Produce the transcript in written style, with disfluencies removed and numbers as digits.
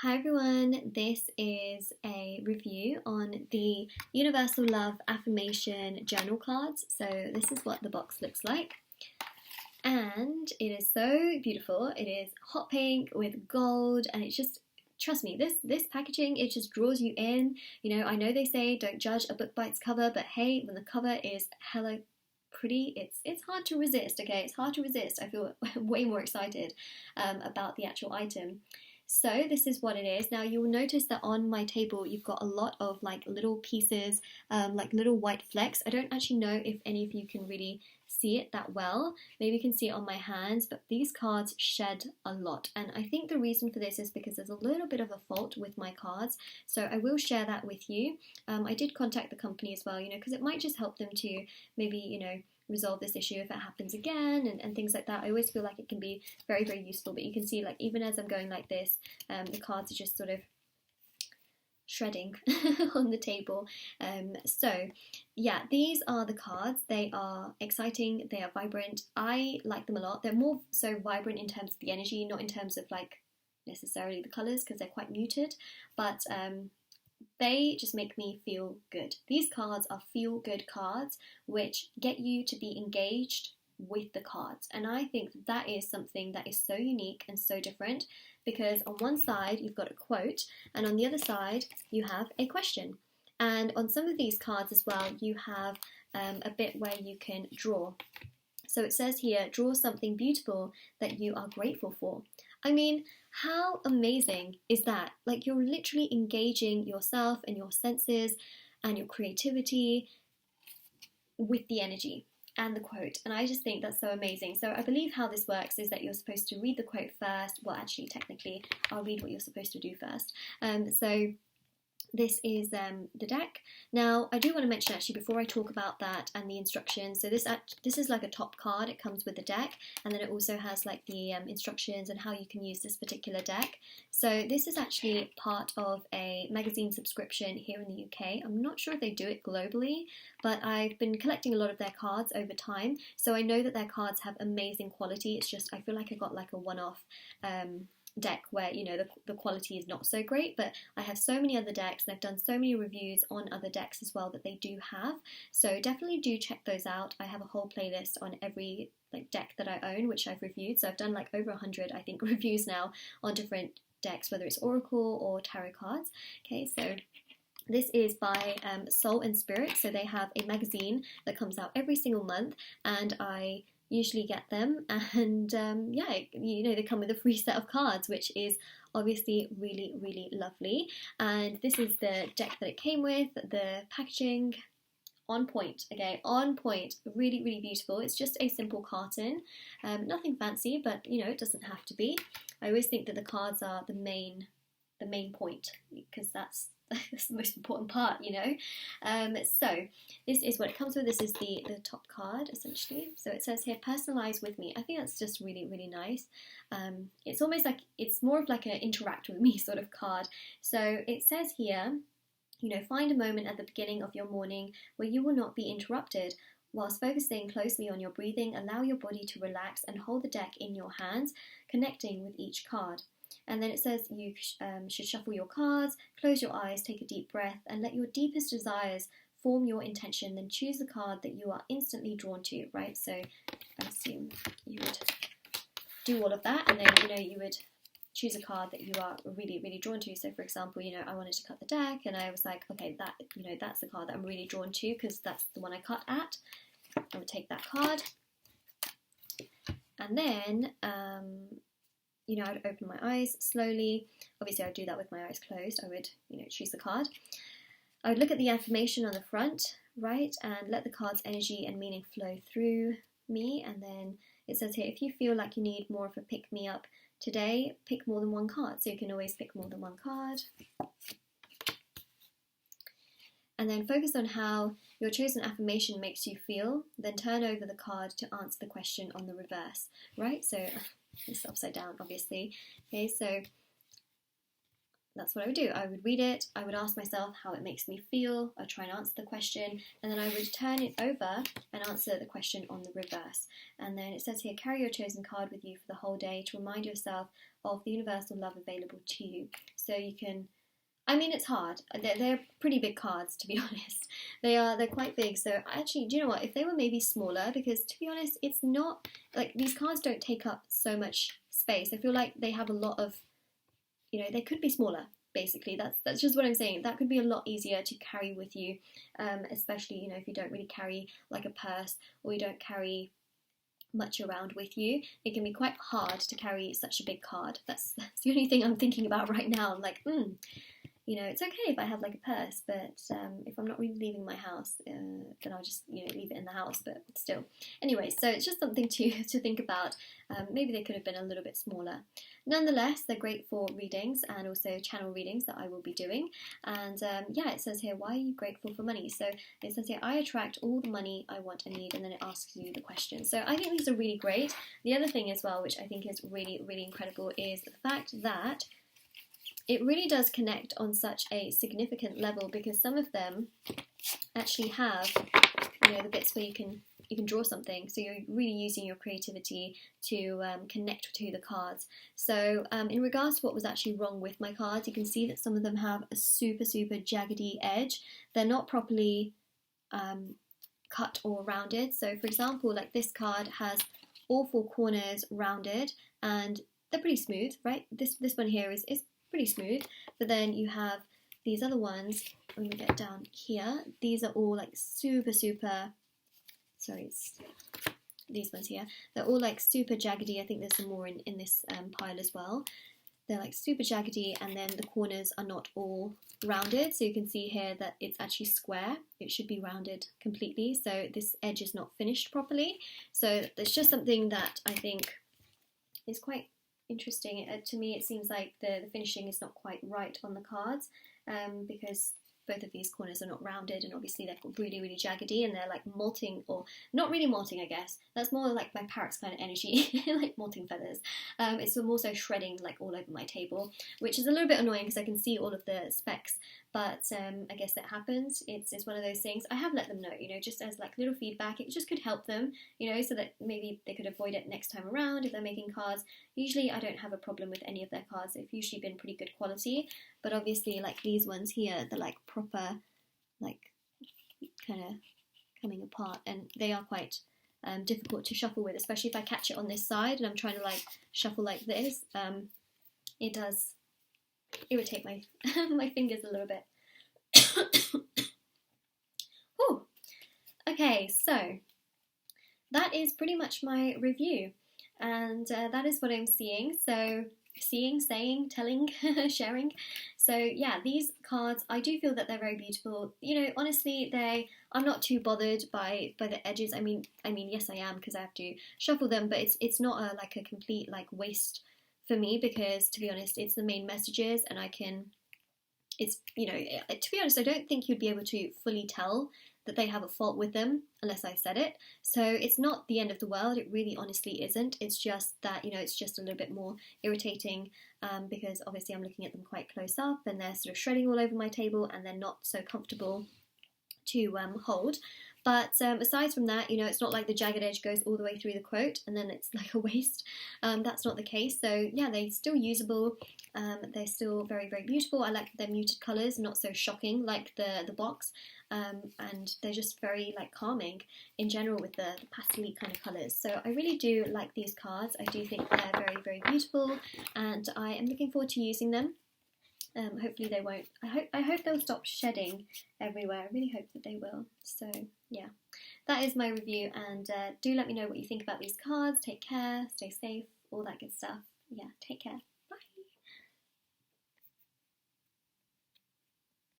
Hi everyone, this is a review on the Universal Love Affirmation journal cards. So this is what the box looks like. And it is so beautiful. It is hot pink with gold, and it's just, trust me, this packaging, it just draws you in. You know, I know they say don't judge a book by its cover, but hey, when the cover is hella pretty, it's hard to resist, okay? It's hard to resist. I feel way more excited about the actual item. So this is what it is. Now you'll notice that on my table you've got a lot of like little pieces, like little white flecks. I don't actually know if any of you can really see it that well. Maybe you can see it on my hands, but these cards shed a lot. And I think the reason for this is because there's a little bit of a fault with my cards. So I will share that with you. I did contact the company as well, you know, because it might just help them to maybe, you know, resolve this issue if it happens again and things like that. I always feel like it can be very, very useful, but you can see like even as I'm going like this, the cards are just sort of shredding on the table. So yeah, these are the cards. They are exciting, they are vibrant. I like them a lot. They're more so vibrant in terms of the energy, not in terms of like necessarily the colours, because they're quite muted, but they just make me feel good. These cards are feel-good cards which get you to be engaged with the cards. And I think that is something that is so unique and so different, because on one side you've got a quote and on the other side you have a question. And on some of these cards as well you have a bit where you can draw. So it says here, draw something beautiful that you are grateful for. I mean, how amazing is that? Like, you're literally engaging yourself and your senses and your creativity with the energy and the quote. And I just think that's so amazing. So I believe how this works is that you're supposed to read the quote first. Well, actually, technically, I'll read what you're supposed to do first. So this is the deck. Now, I do want to mention actually before I talk about that and the instructions, so this is like a top card. It comes with the deck, and then it also has like the instructions and how you can use this particular deck. So this is actually part of a magazine subscription here in the UK. I'm not sure if they do it globally, but I've been collecting a lot of their cards over time, so I know that their cards have amazing quality. It's just I feel like I got like a one-off deck where, you know, the quality is not so great, but I have so many other decks and I've done so many reviews on other decks as well that they do have, so definitely do check those out. I have a whole playlist on every like deck that I own which I've reviewed, so I've done like over 100 I think reviews now on different decks, whether it's Oracle or Tarot cards. Okay, so this is by Soul and Spirit, so they have a magazine that comes out every single month, and I usually get them, and yeah, you know, they come with a free set of cards, which is obviously really, really lovely. And this is the deck that it came with. The packaging on point, okay, on point, really, really beautiful. It's just a simple carton, nothing fancy, but you know, it doesn't have to be. I always think that the cards are the main point, because that's the most important part, you know. So this is what it comes with. This is the top card essentially. So it says here, personalize with me. I think that's just really, really nice. It's almost like, it's more of like an interact with me sort of card. So it says here, you know, find a moment at the beginning of your morning where you will not be interrupted. Whilst focusing closely on your breathing, allow your body to relax and hold the deck in your hands, connecting with each card. And then it says you should shuffle your cards, close your eyes, take a deep breath, and let your deepest desires form your intention. Then choose the card that you are instantly drawn to, right? So I assume you would do all of that, and then, you know, you would choose a card that you are really, really drawn to. So for example, you know, I wanted to cut the deck, and I was like, okay, that, you know, that's the card that I'm really drawn to because that's the one I cut at. I would take that card, and then you know, I'd open my eyes slowly. Obviously, I'd do that with my eyes closed. I would, you know, choose the card. I would look at the affirmation on the front, right, and let the card's energy and meaning flow through me. And then it says here, if you feel like you need more of a pick-me-up today, pick more than one card. So you can always pick more than one card. And then focus on how your chosen affirmation makes you feel. Then turn over the card to answer the question on the reverse, right? So it's upside down, obviously. Okay, so that's what I would do. I would read it, I would ask myself how it makes me feel, I'd try and answer the question, and then I would turn it over and answer the question on the reverse. And then it says here, carry your chosen card with you for the whole day to remind yourself of the universal love available to you. So you can, I mean, it's hard. They're pretty big cards, to be honest. They're quite big. So actually, do you know what? If they were maybe smaller, because to be honest, it's not, like, these cards don't take up so much space. I feel like they have a lot of, they could be smaller, basically. That's just what I'm saying. That could be a lot easier to carry with you, especially, if you don't really carry like a purse, or you don't carry much around with you. It can be quite hard to carry such a big card. That's the only thing I'm thinking about right now. I'm like, it's okay if I have like a purse, but if I'm not really leaving my house, then I'll just, leave it in the house, but still. Anyway, so it's just something to think about. Maybe they could have been a little bit smaller. Nonetheless, they're great for readings and also channel readings that I will be doing. And it says here, why are you grateful for money? So it says here, I attract all the money I want and need, and then it asks you the question. So I think these are really great. The other thing as well, which I think is really, really incredible, is the fact that it really does connect on such a significant level, because some of them actually have, the bits where you can draw something. So you're really using your creativity to connect to the cards. So in regards to what was actually wrong with my cards, you can see that some of them have a super, super jaggedy edge. They're not properly cut or rounded. So for example, like this card has all four corners rounded and they're pretty smooth, right? This one here is pretty smooth, but then you have these other ones, when we get down here, these are all like super, sorry, it's these ones here, they're all like super jaggedy. I think there's some more in this pile as well. They're like super jaggedy, and then the corners are not all rounded, so you can see here that it's actually square. It should be rounded completely, so this edge is not finished properly. So there's just something that I think is quite interesting. To me, it seems like the finishing is not quite right on the cards, because both of these corners are not rounded, and obviously they're really, really jaggedy, and they're like molting, or not really molting, I guess. That's more like my parrot's kind of energy, like molting feathers. It's more so shredding like all over my table, which is a little bit annoying because I can see all of the specks, but I guess it happens. It's one of those things. I have let them know, just as like little feedback. It just could help them, so that maybe they could avoid it next time around if they're making cards. Usually I don't have a problem with any of their cards. They've usually been pretty good quality, but obviously like these ones here, they're like proper, like kind of coming apart, and they are quite difficult to shuffle with, especially if I catch it on this side and I'm trying to like shuffle like this. It does irritate my my fingers a little bit. Whew. Okay, so that is pretty much my review, and that is what I'm seeing. So saying, telling, sharing. So yeah, these cards, I do feel that they're very beautiful. Honestly, I'm not too bothered by the edges. I mean, yes, I am, because I have to shuffle them, but it's not like a complete like waste for me, because to be honest, it's the main messages, and to be honest, I don't think you'd be able to fully tell that they have a fault with them unless I said it. So it's not the end of the world. It really honestly isn't. It's just that, it's just a little bit more irritating, because obviously I'm looking at them quite close up, and they're sort of shredding all over my table, and they're not so comfortable to hold. But aside from that, it's not like the jagged edge goes all the way through the quote and then it's like a waste. That's not the case. So yeah, they're still usable. They're still very, very beautiful. I like their muted colours, not so shocking like the box. And they're just very like calming in general with the pastel-y kind of colours. So I really do like these cards. I do think they're very, very beautiful, and I am looking forward to using them. Hopefully they won't. I hope they'll stop shedding everywhere. I really hope that they will. So yeah, that is my review, and do let me know what you think about these cards. Take care, stay safe, all that good stuff. Yeah, take care.